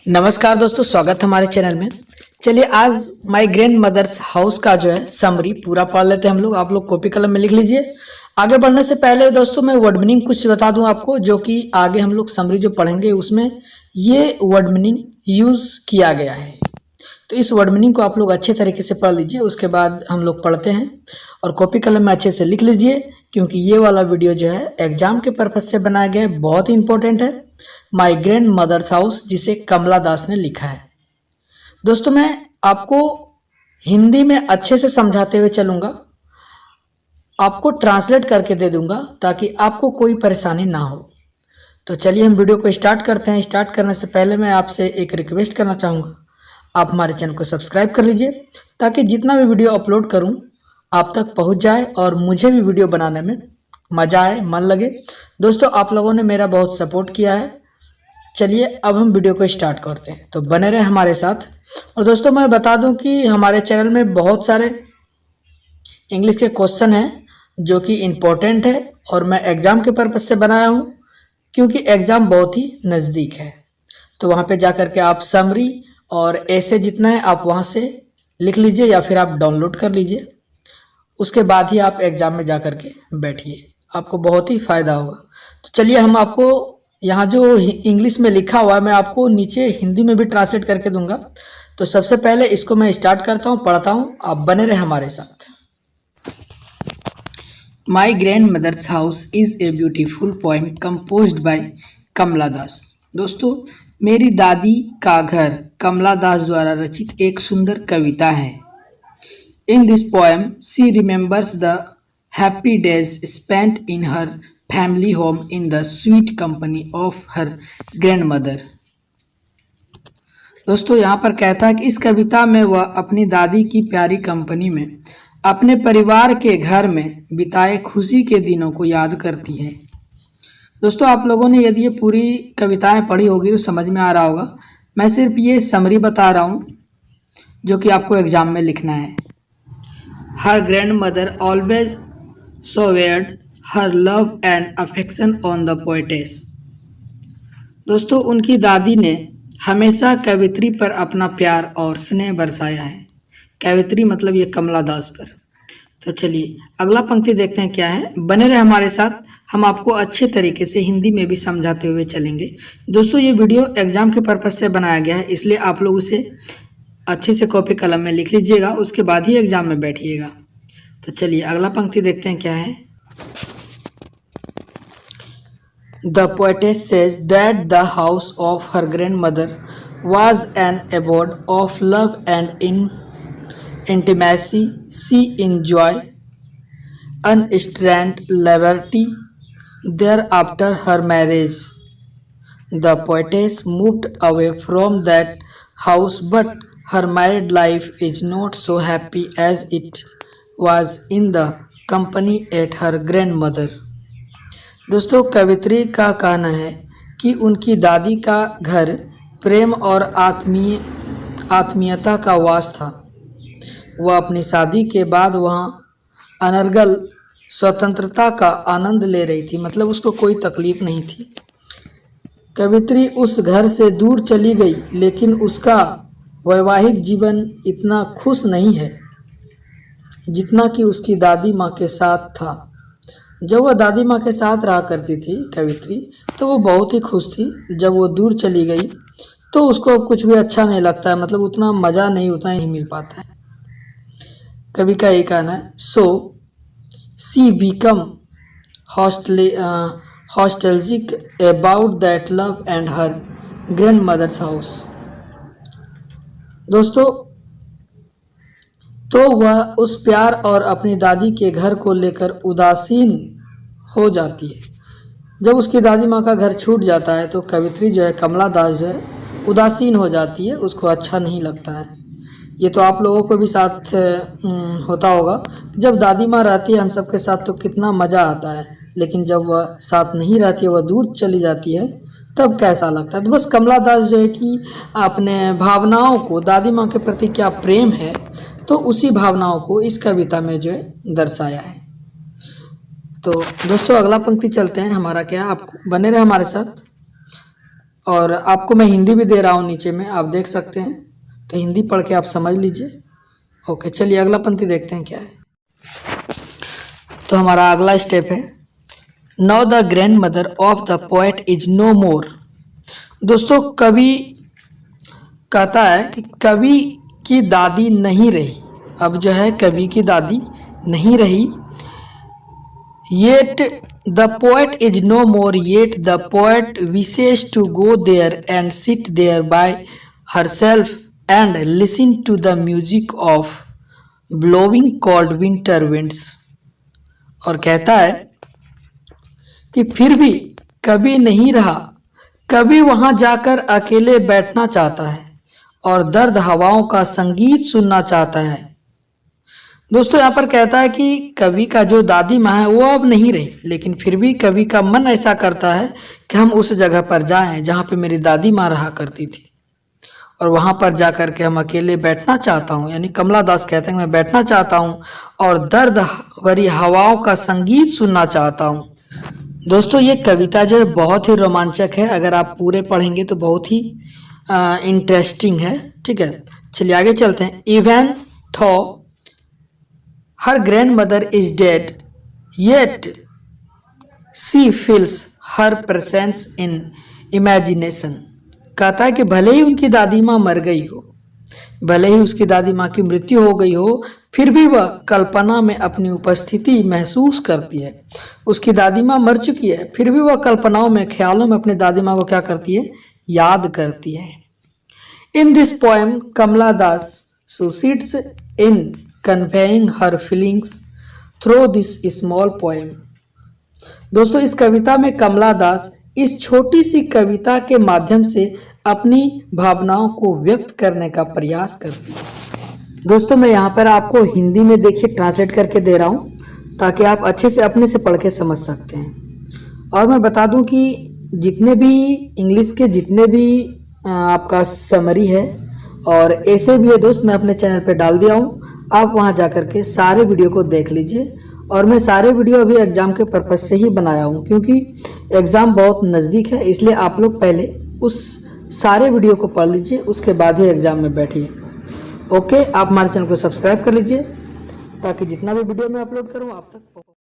नमस्कार दोस्तों, स्वागत है हमारे चैनल में। चलिए आज माय ग्रैंड मदर्स हाउस का जो है समरी पूरा पढ़ लेते हैं हम लोग। आप लोग कॉपी कलम में लिख लीजिए। आगे बढ़ने से पहले दोस्तों मैं वर्ड मीनिंग कुछ बता दूं आपको, जो कि आगे हम लोग समरी जो पढ़ेंगे उसमें ये वर्ड मीनिंग यूज किया गया है। तो इस वर्ड मीनिंग को आप लोग अच्छे तरीके से पढ़ लीजिए, उसके बाद हम लोग पढ़ते हैं। और कॉपी कलम में अच्छे से लिख लीजिए, क्योंकि ये वाला वीडियो जो है एग्जाम के पर्पज से बनाया गया है, बहुत ही इंपॉर्टेंट है। माय ग्रैंड मदर्स हाउस, जिसे कमला दास ने लिखा है। दोस्तों मैं आपको हिंदी में अच्छे से समझाते हुए चलूंगा, आपको ट्रांसलेट करके दे दूंगा ताकि आपको कोई परेशानी ना हो। तो चलिए हम वीडियो को स्टार्ट करते हैं। स्टार्ट करने से पहले मैं आपसे एक रिक्वेस्ट करना चाहूँगा, आप हमारे चैनल को सब्सक्राइब कर लीजिए ताकि जितना भी वीडियो अपलोड करूं आप तक पहुंच जाए और मुझे भी वीडियो बनाने में मज़ा आए, मन लगे। दोस्तों आप लोगों ने मेरा बहुत सपोर्ट किया है। चलिए अब हम वीडियो को स्टार्ट करते हैं, तो बने रहे हमारे साथ। और दोस्तों मैं बता दूं कि हमारे चैनल में बहुत सारे इंग्लिश के क्वेश्चन हैं जो कि इम्पोर्टेंट है और मैं एग्ज़ाम के पर्पज़ से बनाया हूं, क्योंकि एग्ज़ाम बहुत ही नज़दीक है। तो वहां पे जा कर के आप समरी और ऐसे जितना है आप वहां से लिख लीजिए या फिर आप डाउनलोड कर लीजिए। उसके बाद ही आप एग्ज़ाम में जा कर के बैठिए, आपको बहुत ही फ़ायदा होगा। तो चलिए हम आपको यहाँ जो इंग्लिश में लिखा हुआ है मैं आपको नीचे हिंदी में भी ट्रांसलेट करके दूंगा। तो सबसे पहले इसको मैं स्टार्ट करता हूँ, पढ़ता हूँ, आप बने रहे हमारे साथ। My grandmother's house is a beautiful poem composed by Kamala Das. दोस्तों मेरी दादी का घर कमला दास द्वारा रचित एक सुंदर कविता है। In this poem she remembers the happy days spent in her family home in the sweet company of her grand mother. दोस्तों यहाँ पर कहता है कि इस कविता में वह अपनी दादी की प्यारी कंपनी में अपने परिवार के घर में बिताए खुशी के दिनों को याद करती है। दोस्तों आप लोगों ने यदि ये पूरी कविताएं पढ़ी होगी तो समझ में आ रहा होगा। मैं सिर्फ ये समरी बता रहा हूँ जो कि आपको एग्जाम में लिखना है। हर grandmother always showed her love and affection on the poetess. दोस्तों उनकी दादी ने हमेशा कवित्री पर अपना प्यार और स्नेह बरसाया है। कवित्री मतलब ये कमला दास पर। तो चलिए अगला पंक्ति देखते हैं क्या है। बने रहे हमारे साथ, हम आपको अच्छे तरीके से हिंदी में भी समझाते हुए चलेंगे। दोस्तों ये वीडियो एग्जाम के पर्पज से बनाया गया है, इसलिए आप लोग उसे अच्छे से कॉपी कलम में लिख लीजिएगा, उसके बाद ही एग्जाम में बैठिएगा। तो चलिए अगला पंक्ति देखते हैं क्या है। The poetess says that the house of her grandmother was an abode of love and intimacy. She enjoyed unrestrained liberty there after her marriage. The poetess moved away from that house, but her married life is not so happy as it was in the company at her grandmother. दोस्तों कवित्री का कहना है कि उनकी दादी का घर प्रेम और आत्मीयता का वास था। वह अपनी शादी के बाद वहाँ अनर्गल स्वतंत्रता का आनंद ले रही थी, मतलब उसको कोई तकलीफ नहीं थी। कवित्री उस घर से दूर चली गई, लेकिन उसका वैवाहिक जीवन इतना खुश नहीं है जितना कि उसकी दादी माँ के साथ था। जब वह दादी माँ के साथ रहा करती थी कवित्री, तो वो बहुत ही खुश थी। जब वो दूर चली गई तो उसको अब कुछ भी अच्छा नहीं लगता है, मतलब उतना मज़ा नहीं, उतना ही मिल पाता है। कवि का ये कहना है, so she become nostalgic about that love and her grandmother's house. दोस्तों तो वह उस प्यार और अपनी दादी के घर को लेकर उदासीन हो जाती है। जब उसकी दादी माँ का घर छूट जाता है तो कवित्री जो है, कमला दास जो है, उदासीन हो जाती है, उसको अच्छा नहीं लगता है। ये तो आप लोगों को भी साथ होता होगा, जब दादी माँ रहती है हम सबके साथ तो कितना मज़ा आता है, लेकिन जब वह साथ नहीं रहती है, वह दूर चली जाती है, तब कैसा लगता है। तो बस कमला दास जो है कि अपने भावनाओं को, दादी माँ के प्रति क्या प्रेम है, तो उसी भावनाओं को इस कविता में जो है दर्शाया है। तो दोस्तों अगला पंक्ति चलते हैं हमारा क्या, आप बने रहे हमारे साथ। और आपको मैं हिंदी भी दे रहा हूँ नीचे में, आप देख सकते हैं, तो हिंदी पढ़ के आप समझ लीजिए। ओके, चलिए अगला पंक्ति देखते हैं क्या है। तो हमारा अगला स्टेप है, now the grandmother of the poet is no more. दोस्तों कवि कहता है कि कवि की दादी नहीं रही, अब जो है कवि की दादी नहीं रही। Yet the poet is no more, yet the poet wishes to go there and sit there by herself and listen to the music of blowing cold winter winds। और कहता है कि फिर भी कभी नहीं रहा, कभी वहां जाकर अकेले बैठना चाहता है और दर्द हवाओं का संगीत सुनना चाहता है। दोस्तों यहाँ पर कहता है कि कवि का जो दादी माँ है वो अब नहीं रही, लेकिन फिर भी कवि का मन ऐसा करता है कि हम उस जगह पर जाएं जहाँ पे मेरी दादी माँ रहा करती थी और वहाँ पर जा कर के हम अकेले बैठना चाहता हूँ। यानी कमला दास कहते हैं मैं बैठना चाहता हूँ और दर्द भरी हवाओं का संगीत सुनना चाहता हूँ। दोस्तों ये कविता जो है बहुत ही रोमांचक है, अगर आप पूरे पढ़ेंगे तो बहुत ही इंटरेस्टिंग है। ठीक है, चलिए आगे चलते हैं। इवन थो her grandmother is dead, yet she feels her presence in imagination। कहता है कि भले ही उनकी दादी माँ मर गई हो, भले ही उसकी दादी माँ की मृत्यु हो गई हो, फिर भी वह कल्पना में अपनी उपस्थिति महसूस करती है। उसकी दादी माँ मर चुकी है, फिर भी वह कल्पनाओं में, ख्यालों में अपनी दादी माँ को क्या करती है, याद करती है। In this poem Kamala Das succeeds in conveying her feelings through this small poem। दोस्तों इस कविता में कमला दास इस छोटी सी कविता के माध्यम से अपनी भावनाओं को व्यक्त करने का प्रयास करती है। दोस्तों मैं यहाँ पर आपको हिंदी में देखिए ट्रांसलेट करके दे रहा हूँ ताकि आप अच्छे से अपने से पढ़ के समझ सकते हैं। और मैं बता दूँ कि जितने भी इंग्लिश के जितने भी आपका समरी है और ऐसे भी है दोस्त, मैं अपने चैनल पे डाल दिया हूँ, आप वहाँ जा कर के सारे वीडियो को देख लीजिए। और मैं सारे वीडियो अभी एग्ज़ाम के पर्पज़ से ही बनाया हूँ क्योंकि एग्ज़ाम बहुत नज़दीक है, इसलिए आप लोग पहले उस सारे वीडियो को पढ़ लीजिए, उसके बाद ही एग्ज़ाम में बैठिए। ओके, आप हमारे चैनल को सब्सक्राइब कर लीजिए ताकि जितना भी वीडियो मैं अपलोड करूँ आप तक